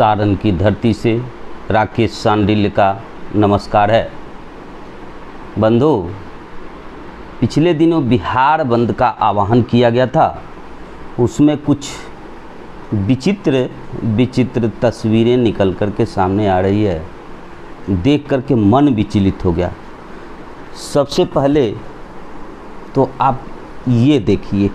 सारण की धरती से राकेश सांडिल्य का नमस्कार है। बंधु, पिछले दिनों बिहार बंद का आह्वान किया गया था। उसमें कुछ विचित्र तस्वीरें निकल कर के सामने आ रही है। देख कर के मन विचलित हो गया। सबसे पहले तो आप ये देखिए,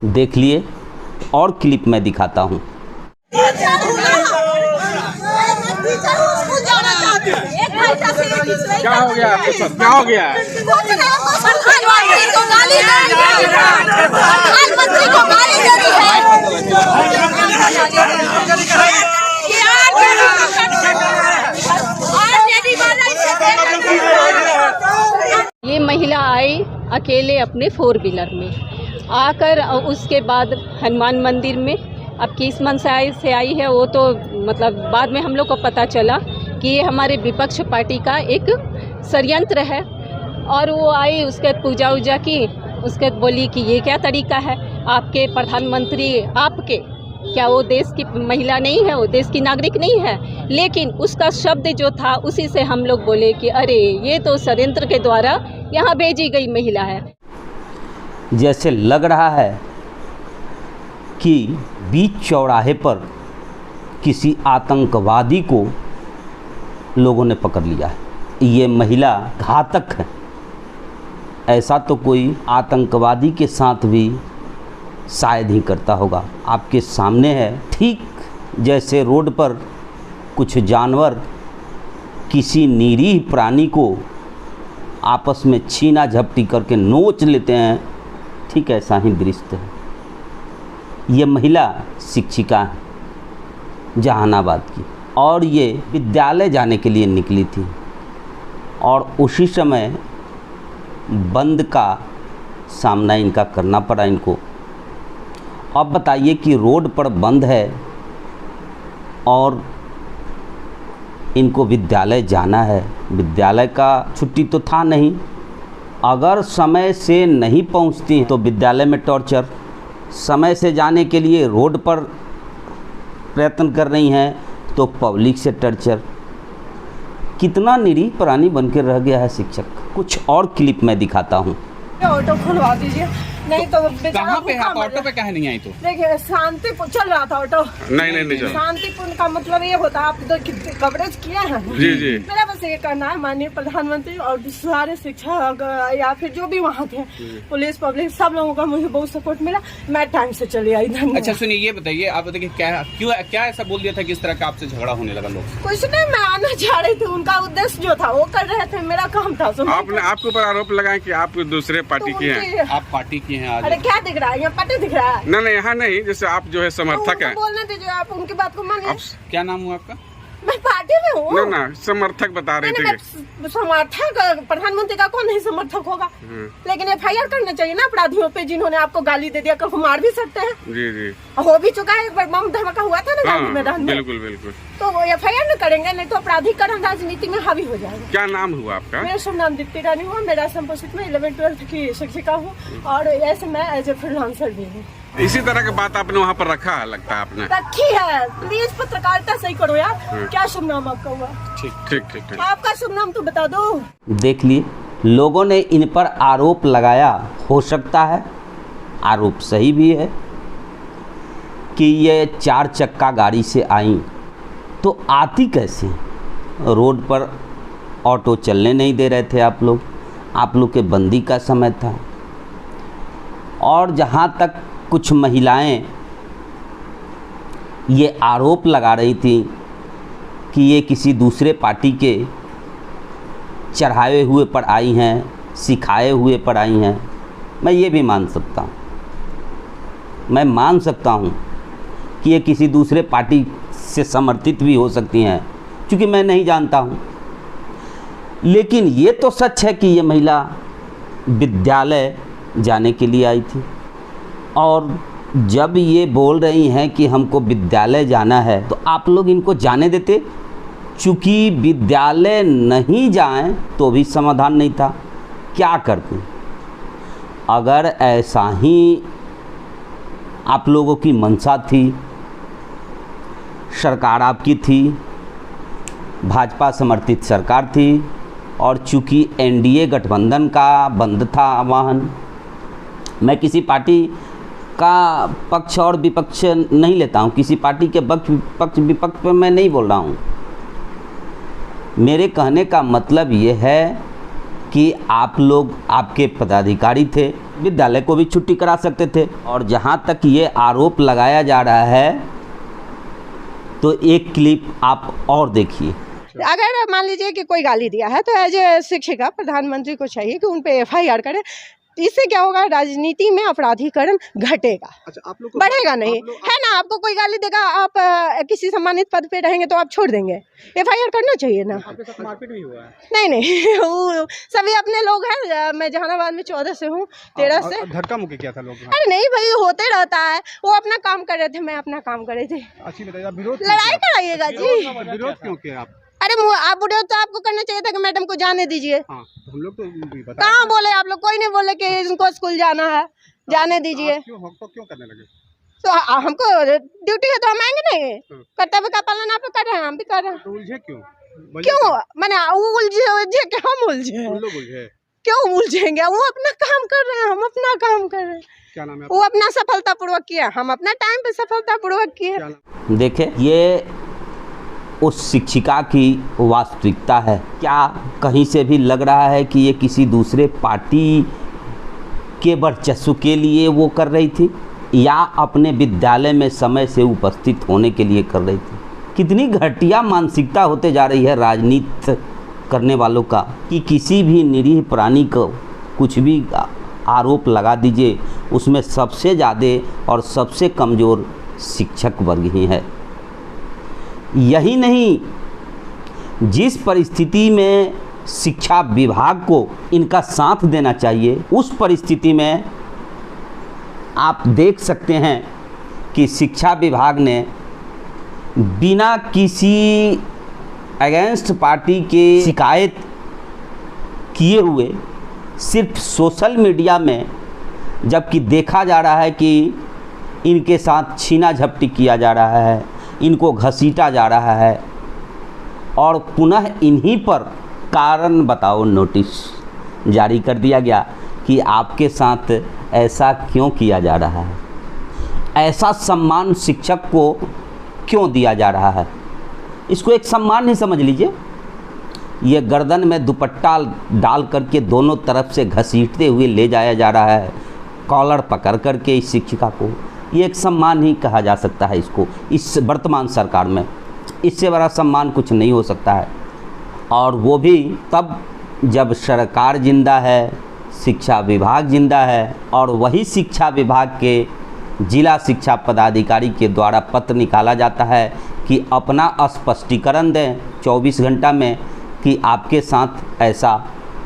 देख लिए और क्लिप में दिखाता हूँ। क्या हो गया आपके साथ? क्या हो गया? ये महिला आई अकेले अपने 4 व्हीलर में आकर, उसके बाद हनुमान मंदिर में अब किस मंशा से आई है वो तो मतलब बाद में हम लोग को पता चला कि ये हमारे विपक्ष पार्टी का एक षड्यंत्र है। और वो आई, उसके पूजा उजा की, उसके बोली कि ये क्या तरीका है, आपके प्रधानमंत्री आपके क्या वो देश की महिला नहीं है, वो देश की नागरिक नहीं है। लेकिन उसका शब्द जो था उसी से हम लोग बोले कि अरे ये तो षड्यंत्र के द्वारा यहाँ भेजी गई महिला है। जैसे लग रहा है कि बीच चौराहे पर किसी आतंकवादी को लोगों ने पकड़ लिया है। ये महिला घातक है। ऐसा तो कोई आतंकवादी के साथ भी शायद ही करता होगा। आपके सामने है, ठीक जैसे रोड पर कुछ जानवर किसी निरीह प्राणी को आपस में छीना झपटी करके नोच लेते हैं, ठीक ऐसा ही दृश्य है। ये महिला शिक्षिका है जहानाबाद की, और ये विद्यालय जाने के लिए निकली थी और उसी समय बंद का सामना इनका करना पड़ा इनको। अब बताइए कि रोड पर बंद है और इनको विद्यालय जाना है। विद्यालय का छुट्टी तो था नहीं। अगर समय से नहीं पहुंचती तो विद्यालय में टॉर्चर, समय से जाने के लिए रोड पर प्रयत्न कर रही हैं तो पब्लिक से टॉर्चर। कितना निरीह प्राणी बनकर रह गया है शिक्षक। कुछ और क्लिप में दिखाता हूँ। ऑटो खुलवा दीजिए, नहीं तो कहाँ पे आप? ऑटो पे काहे नहीं आई? तो देखिए शांतिपूर्ण चल रहा था ऑटो। नहीं चल। शांतिपूर्ण का मतलब ये होता है, आप तो कवरेज किया है। जी। मेरा बस ये करना है, माननीय प्रधानमंत्री और सारे शिक्षक या फिर जो भी वहाँ थे, पुलिस पब्लिक सब लोगों का मुझे बहुत सपोर्ट मिला। मैं टाइम से चली आई। धन्यवाद। अच्छा सुनिए, ये बताइए, आप बताइए क्या ऐसा बोल दिया था कि इस तरह का आपसे झगड़ा होने लगा? लोग कुछ नहीं, मैं आना चाह रही थी, उनका उद्देश्य जो था वो कर रहे थे, मेरा काम था। आपने आपके ऊपर आरोप लगाया कि आप दूसरे पार्टी की हैं। आप पार्टी की हैं आज? अरे क्या दिख रहा है, यहाँ पट्टी दिख रहा है। नहीं यहाँ नहीं, जैसे आप जो है समर्थक हैं। बोलने दीजिए, आप उनकी बात को मानिए। क्या नाम हुआ आपका? मैं पार्टी में हूँ। ना समर्थक बता रहे थे। समर्थक प्रधानमंत्री का कौन नहीं समर्थक होगा, लेकिन FIR करना चाहिए ना अपराधियों पे जिन्होंने आपको गाली दे दिया। कभी मार भी सकते हैं। जी हो भी चुका है, बम धमाका हुआ था ना गांधी मैदान में। बिल्कुल। तो वो FIR न करेंगे, नहीं तो अपराधीकरण राजनीति में हावी हो जाएगा। क्या नाम हुआ आपका? मेरा शुभ नाम दीप्ति रानी हुआ। मेरा संपोषित में 11th-12th की शिक्षिका हूँ और ऐसे मैं एज ए फ्रीलांसर भी हूँ। इसी तरह की बात आपने वहाँ पर रखा है, लगता है आपने रखी है। प्लीज पत्रकारिता सही करो यार। क्या शुभ नाम आपका हुआ? ठीक। आपका शुभ नाम तो बता दो। देख लिए, लोगों ने इन पर आरोप लगाया। हो सकता है आरोप सही भी है कि ये 4 चक्का गाड़ी से आई, तो आती कैसे? रोड पर ऑटो चलने नहीं दे रहे थे आप लोग के बंदी का समय था। और जहाँ तक कुछ महिलाएं ये आरोप लगा रही थी कि ये किसी दूसरे पार्टी के चढ़ाए हुए पर आई हैं, सिखाए हुए पर आई हैं, मैं ये भी मान सकता हूँ। मैं मान सकता हूँ कि ये किसी दूसरे पार्टी से समर्थित भी हो सकती हैं, क्योंकि मैं नहीं जानता हूँ। लेकिन ये तो सच है कि ये महिला विद्यालय जाने के लिए आई थी, और जब ये बोल रही हैं कि हमको विद्यालय जाना है, तो आप लोग इनको जाने देते। चूँकि विद्यालय नहीं जाएं तो भी समाधान नहीं था, क्या करते? अगर ऐसा ही आप लोगों की मंशा थी, सरकार आपकी थी, भाजपा समर्थित सरकार थी, और चूँकि एनडीए गठबंधन का बंद था वाहन, मैं किसी पार्टी का पक्ष और विपक्ष नहीं लेता हूँ, किसी पार्टी के पक्ष विपक्ष पर मैं नहीं बोल रहा हूँ। मेरे कहने का मतलब ये है कि आप लोग, आपके पदाधिकारी थे, विद्यालय को भी छुट्टी करा सकते थे। और जहाँ तक ये आरोप लगाया जा रहा है, तो एक क्लिप आप और देखिए। अगर मान लीजिए कि कोई गाली दिया है तो एज ए शिक्षिका प्रधानमंत्री को चाहिए कि उन पे FIR करें। इससे क्या होगा, राजनीति में अपराधीकरण घटेगा। अच्छा, आप लोग बढ़ेगा नहीं, है ना। आपको कोई गाली देगा, आप किसी सम्मानित पद पे रहेंगे तो आप छोड़ देंगे? FIR करना चाहिए ना। आपके साथ मारपीट भी हुआ है? नहीं वो सभी अपने लोग हैं। मैं जहानाबाद में 14 से हूँ, 13 से। धक्का मुक्की किया था लोग? अरे नहीं भाई, होते रहता है। वो अपना काम कर रहे थे, मैं अपना काम कर रही थी। अच्छी बताइए, विरोध लड़ाई कराइएगा जी। विरोध क्यों किया आप? अरे आप बुढ़े तो आपको करना चाहिए था कि मैडम को जाने दीजिए। हाँ, तो हम लोग तो बता, कहाँ बोले आप लोग? कोई नहीं बोले कि इनको स्कूल जाना है, जाने दीजिए। क्यों करने लगे? तो हमको ड्यूटी है तो हम आएंगे नहीं? कर्तव्य का पालन आप कर रहे हैं, हम भी कर रहे हैं। तो उलझे क्यों? मैंने उलझे कि हम उलझे? उलझे क्यों उलझेंगे? वो अपना काम कर रहे हैं, हम अपना काम कर रहे हैं। क्या नाम है? वो अपना सफलतापूर्वक किया, हम अपना टाइम पे सफलतापूर्वक किए। देखे, ये उस शिक्षिका की वास्तविकता है। क्या कहीं से भी लग रहा है कि ये किसी दूसरे पार्टी के वर्चस्व के लिए वो कर रही थी, या अपने विद्यालय में समय से उपस्थित होने के लिए कर रही थी? कितनी घटिया मानसिकता होते जा रही है राजनीति करने वालों का, कि किसी भी निरीह प्राणी को कुछ भी आरोप लगा दीजिए, उसमें सबसे ज़्यादा और सबसे कमज़ोर शिक्षक वर्ग ही है। यही नहीं, जिस परिस्थिति में शिक्षा विभाग को इनका साथ देना चाहिए, उस परिस्थिति में आप देख सकते हैं कि शिक्षा विभाग ने बिना किसी अगेंस्ट पार्टी के शिकायत किए हुए सिर्फ सोशल मीडिया में, जबकि देखा जा रहा है कि इनके साथ छीना झपटी किया जा रहा है, इनको घसीटा जा रहा है, और पुनः इन्हीं पर कारण बताओ नोटिस जारी कर दिया गया कि आपके साथ ऐसा क्यों किया जा रहा है, ऐसा सम्मान शिक्षक को क्यों दिया जा रहा है। इसको एक सम्मान नहीं समझ लीजिए, ये गर्दन में दुपट्टा डाल करके दोनों तरफ से घसीटते हुए ले जाया जा रहा है, कॉलर पकड़ करके इस शिक्षिका को। ये एक सम्मान ही कहा जा सकता है इसको, इस वर्तमान सरकार में। इससे बड़ा सम्मान कुछ नहीं हो सकता है, और वो भी तब जब सरकार जिंदा है, शिक्षा विभाग जिंदा है, और वही शिक्षा विभाग के जिला शिक्षा पदाधिकारी के द्वारा पत्र निकाला जाता है कि अपना स्पष्टीकरण दें 24 घंटा में कि आपके साथ ऐसा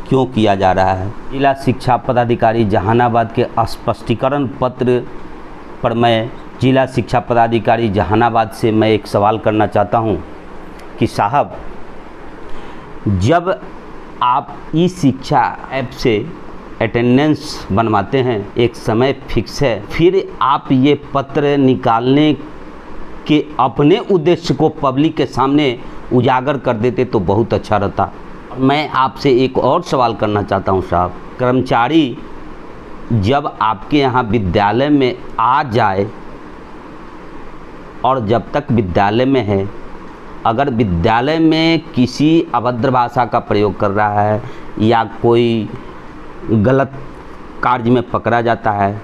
क्यों किया जा रहा है। जिला शिक्षा पदाधिकारी जहानाबाद के स्पष्टीकरण पत्र पर मैं जिला शिक्षा पदाधिकारी जहानाबाद से मैं एक सवाल करना चाहता हूं कि साहब, जब आप ई शिक्षा ऐप से अटेंडेंस बनवाते हैं, एक समय फिक्स है, फिर आप ये पत्र निकालने के अपने उद्देश्य को पब्लिक के सामने उजागर कर देते तो बहुत अच्छा रहता। मैं आपसे एक और सवाल करना चाहता हूं साहब, कर्मचारी जब आपके यहाँ विद्यालय में आ जाए और जब तक विद्यालय में है, अगर विद्यालय में किसी अभद्र भाषा का प्रयोग कर रहा है या कोई गलत कार्य में पकड़ा जाता है,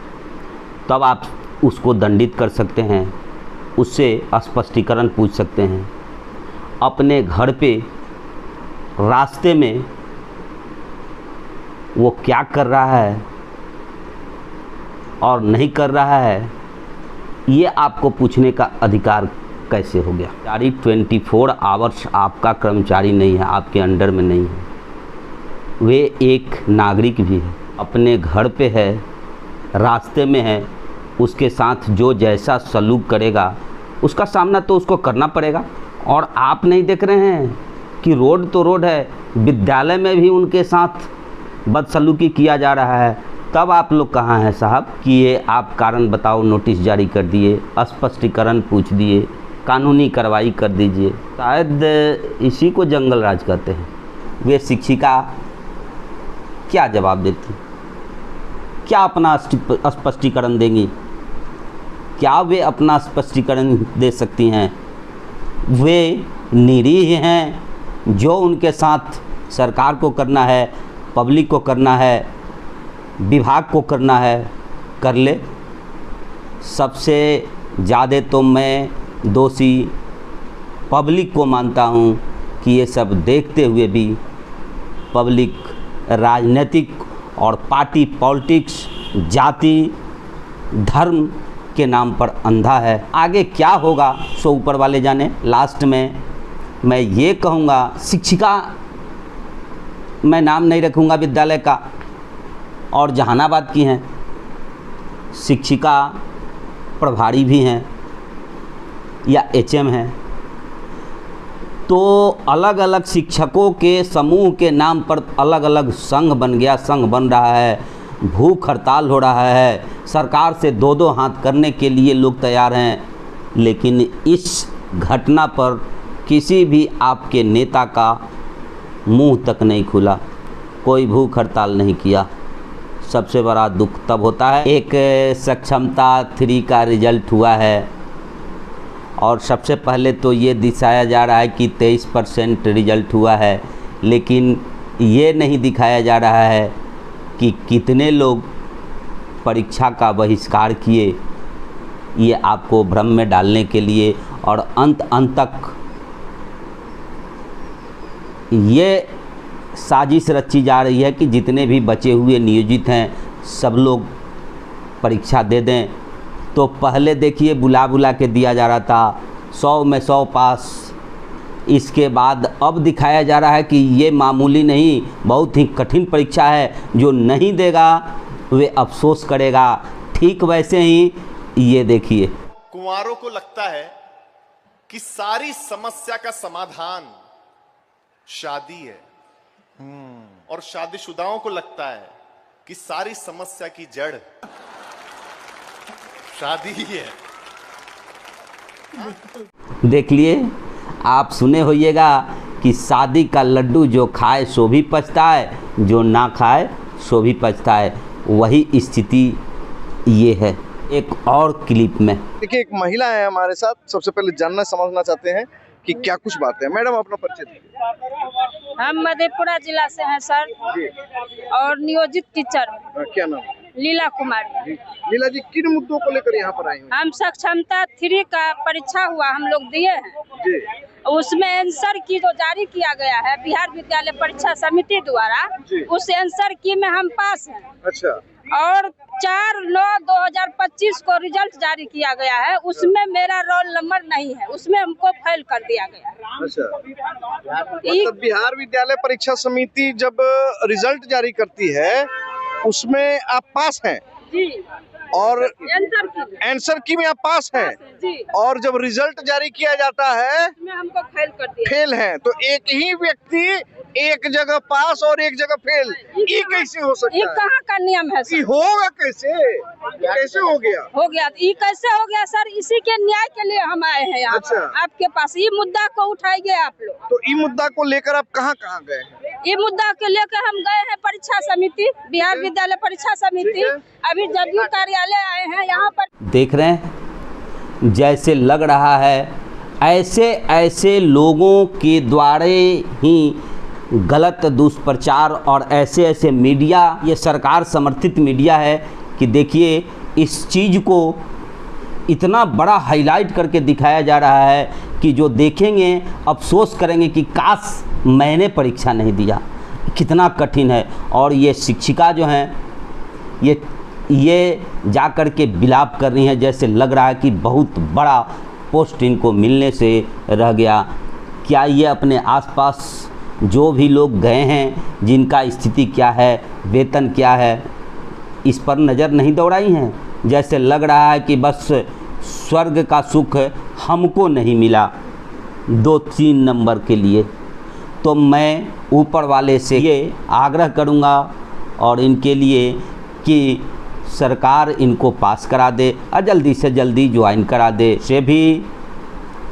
तब आप उसको दंडित कर सकते हैं, उससे स्पष्टीकरण पूछ सकते हैं। अपने घर पे रास्ते में वो क्या कर रहा है और नहीं कर रहा है, ये आपको पूछने का अधिकार कैसे हो गया? कर्मचारी 24 आवर्स आपका कर्मचारी नहीं है, आपके अंडर में नहीं है, वे एक नागरिक भी है, अपने घर पे है, रास्ते में है, उसके साथ जो जैसा सलूक करेगा उसका सामना तो उसको करना पड़ेगा। और आप नहीं देख रहे हैं कि रोड तो रोड है, विद्यालय में भी उनके साथ बदसलूकी किया जा रहा है, तब आप लोग कहाँ हैं साहब कि ये आप कारण बताओ नोटिस जारी कर दिए, स्पष्टीकरण पूछ दिए, कानूनी कार्रवाई कर दीजिए। शायद इसी को जंगल राज कहते हैं। वे शिक्षिका क्या जवाब देती, क्या अपना स्पष्टीकरण देंगी? क्या वे अपना स्पष्टीकरण दे सकती हैं? वे निरीह हैं, जो उनके साथ सरकार को करना है, पब्लिक को करना है, विभाग को करना है, कर ले। सबसे ज़्यादा तो मैं दोषी पब्लिक को मानता हूँ कि ये सब देखते हुए भी पब्लिक राजनीतिक और पार्टी पॉलिटिक्स, जाति धर्म के नाम पर अंधा है। आगे क्या होगा सो ऊपर वाले जाने। लास्ट में मैं ये कहूँगा, शिक्षिका, मैं नाम नहीं रखूँगा विद्यालय का, और जहानाबाद की हैं, शिक्षिका प्रभारी भी हैं या एचएम हैं, तो अलग अलग शिक्षकों के समूह के नाम पर अलग अलग संघ बन गया, संघ बन रहा है, भूख हड़ताल हो रहा है, सरकार से दो दो हाथ करने के लिए लोग तैयार हैं। लेकिन इस घटना पर किसी भी आपके नेता का मुंह तक नहीं खुला, कोई भूख हड़ताल नहीं किया। सबसे बड़ा दुख तब होता है, एक सक्षमता 3 का रिजल्ट हुआ है और सबसे पहले तो ये दिखाया जा रहा है कि 23% रिजल्ट हुआ है, लेकिन ये नहीं दिखाया जा रहा है कि कितने लोग परीक्षा का बहिष्कार किए, ये आपको भ्रम में डालने के लिए। और अंत तक ये साजिश रची जा रही है कि जितने भी बचे हुए नियोजित हैं सब लोग परीक्षा दे दें। तो पहले देखिए बुला के दिया जा रहा था, 100 में 100 पास। इसके बाद अब दिखाया जा रहा है कि ये मामूली नहीं, बहुत ही कठिन परीक्षा है, जो नहीं देगा वे अफसोस करेगा। ठीक वैसे ही ये देखिए, कुंवारों को लगता है कि सारी समस्या का समाधान शादी है, और शादीशुदाओं को लगता है कि सारी समस्या की जड़ शादी ही है। देख लिए, आप सुने होइएगा कि शादी का लड्डू जो खाए सो भी पछताए, जो ना खाए सो भी पछताए। वही स्थिति ये है। एक और क्लिप में देखिए, एक महिला है हमारे साथ, सबसे पहले जानना समझना चाहते हैं कि क्या कुछ बात है। मैडम अपना परिचय दीजिए। हम मधेपुरा जिला से हैं सर, और नियोजित टीचर। क्या नाम? लीला कुमारी। लीला जी, किन मुद्दों को लेकर यहाँ पर आई हैं? हम सक्षमता 3 का परीक्षा हुआ, हम लोग दिए हैं जी। उसमें आंसर की जो जारी किया गया है बिहार विद्यालय परीक्षा समिति द्वारा, उस आंसर की में हम पास हैं। अच्छा। और 4/9/2025 को रिजल्ट जारी किया गया है, उसमें मेरा रोल नंबर नहीं है, उसमें हमको फेल कर दिया गया। अच्छा। मतलब बिहार विद्यालय परीक्षा समिति जब रिजल्ट जारी करती है उसमें आप पास हैं जी, और आंसर की में आप पास हैं जी, और जब रिजल्ट जारी किया जाता है उसमें हमको फेल कर दिया। फेल है, तो एक ही व्यक्ति एक जगह पास और एक जगह फेल, ये कैसे हो सकता है? ये कहाँ का नियम है सर? होगा कैसे? कैसे हो गया? ये कैसे हो गया सर? इसी के न्याय के लिए हम आए हैं यहाँ। अच्छा। आपके पास ये मुद्दा को उठाइए आप लोग। तो ये मुद्दा को लेकर आप कहाँ गए हैं? ये मुद्दा के लेकर हम गए हैं परीक्षा समिति, बिहार विद्यालय परीक्षा समिति। अभी जदयू कार्यालय आए हैं यहाँ पर। देख रहे हैं, जैसे लग रहा है ऐसे ऐसे लोगों के द्वारा ही गलत दुष्प्रचार और ऐसे ऐसे मीडिया, ये सरकार समर्थित मीडिया है कि देखिए इस चीज़ को इतना बड़ा हाईलाइट करके दिखाया जा रहा है कि जो देखेंगे अफसोस करेंगे कि काश मैंने परीक्षा नहीं दिया, कितना कठिन है। और ये शिक्षिका जो हैं ये जा कर के विलाप कर रही हैं, जैसे लग रहा है कि बहुत बड़ा पोस्ट इनको मिलने से रह गया। क्या ये अपने आसपास जो भी लोग गए हैं जिनका स्थिति क्या है, वेतन क्या है, इस पर नज़र नहीं दौड़ाई हैं? जैसे लग रहा है कि बस स्वर्ग का सुख हमको नहीं मिला 2-3 नंबर के लिए। तो मैं ऊपर वाले से ये आग्रह करूँगा और इनके लिए कि सरकार इनको पास करा दे और जल्दी से जल्दी ज्वाइन करा दे। से भी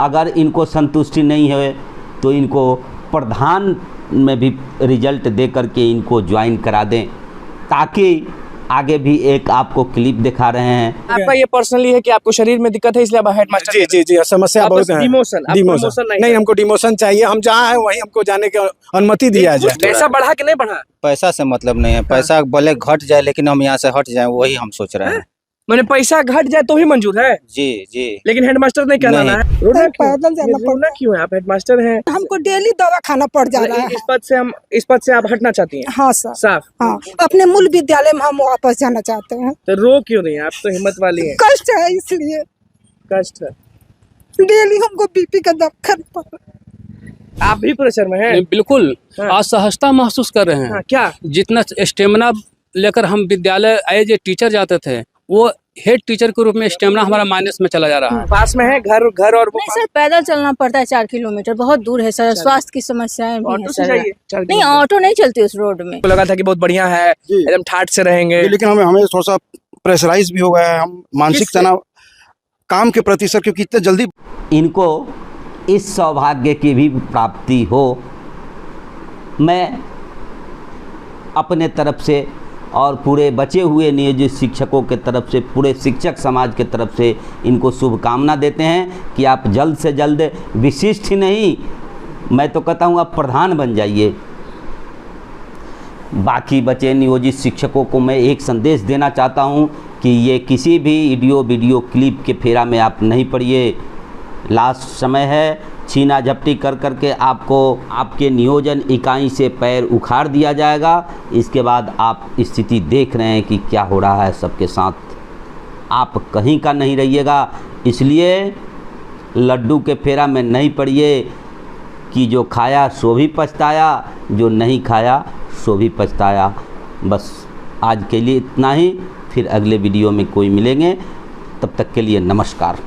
अगर इनको संतुष्टि नहीं है तो इनको प्रधान में भी रिजल्ट दे करके इनको ज्वाइन करा दें, ताकि आगे भी एक आपको क्लिप दिखा रहे हैं। आपका ये पर्सनली है कि आपको शरीर में दिक्कत है इसलिए आप हेडमास्टर? जी समस्या बहुत है। डिमोशन नहीं, हमको डिमोशन चाहिए। हम जहाँ हैं वहीं हमको जाने की अनुमति दिया जाए। पैसा बढ़ा कि नहीं बढ़ा? पैसा से मतलब नहीं है, पैसा भले घट जाए लेकिन हम यहाँ से हट जाएं, वही हम सोच रहे हैं। मैंने पैसा घट जाए तो ही मंजूर है? जी। लेकिन हेडमास्टर नहीं कहलाना है। पैदल जाना रोना क्यों है? आप हेडमास्टर हैं, हमको डेली दवा खाना पड़ जा रहा है। इस पद से आप हटना चाहती हैं? हाँ सर, साफ। हाँ, अपने मूल विद्यालय में हम वापस जाना चाहते हैं। तो रो क्यों नहीं? आप तो हिम्मत वाली हैं। कष्ट है इसलिए। कष्ट है, डेली हमको बीपी का दवा। आप भी प्रेशर में हैं? बिल्कुल, असहजता महसूस कर रहे हैं। क्या? जितना स्टेमिना लेकर हम विद्यालय एज ए टीचर जाते थे, वो हेड टीचर के रूप में स्टेमिना हमारा माइनस में चला जा रहा है। पास में है घर और वो? नहीं सर, पैदल चलना पड़ता है 4 किलोमीटर, बहुत दूर है सर। स्वास्थ्य की समस्याएं भी हैं सर। नहीं, ऑटो नहीं चलती उस रोड में। लगा था कि बहुत बढ़िया है, एकदम ठाट से रहेंगे, लेकिन हमें थोड़ा सा प्रेशराइज भी हो गया है। हम मानसिक तनाव काम के प्रति सर, क्योंकि इतने जल्दी इनको इस सौभाग्य की भी प्राप्ति हो। मैं अपने तरफ से और पूरे बचे हुए नियोजित शिक्षकों के तरफ से, पूरे शिक्षक समाज के तरफ से इनको शुभकामना देते हैं कि आप जल्द से जल्द विशिष्ट ही नहीं, मैं तो कहता हूँ आप प्रधान बन जाइए। बाकी बचे नियोजित शिक्षकों को मैं एक संदेश देना चाहता हूँ कि ये किसी भी वीडियो क्लिप के फेरा में आप नहीं पड़िए। लास्ट समय है, छीना झपटी कर करके आपको आपके नियोजन इकाई से पैर उखाड़ दिया जाएगा। इसके बाद आप स्थिति देख रहे हैं कि क्या हो रहा है सबके साथ। आप कहीं का नहीं रहिएगा, इसलिए लड्डू के फेरा में नहीं पड़िए कि जो खाया सो भी पछताया, जो नहीं खाया सो भी पछताया। बस आज के लिए इतना ही, फिर अगले वीडियो में कोई मिलेंगे, तब तक के लिए नमस्कार।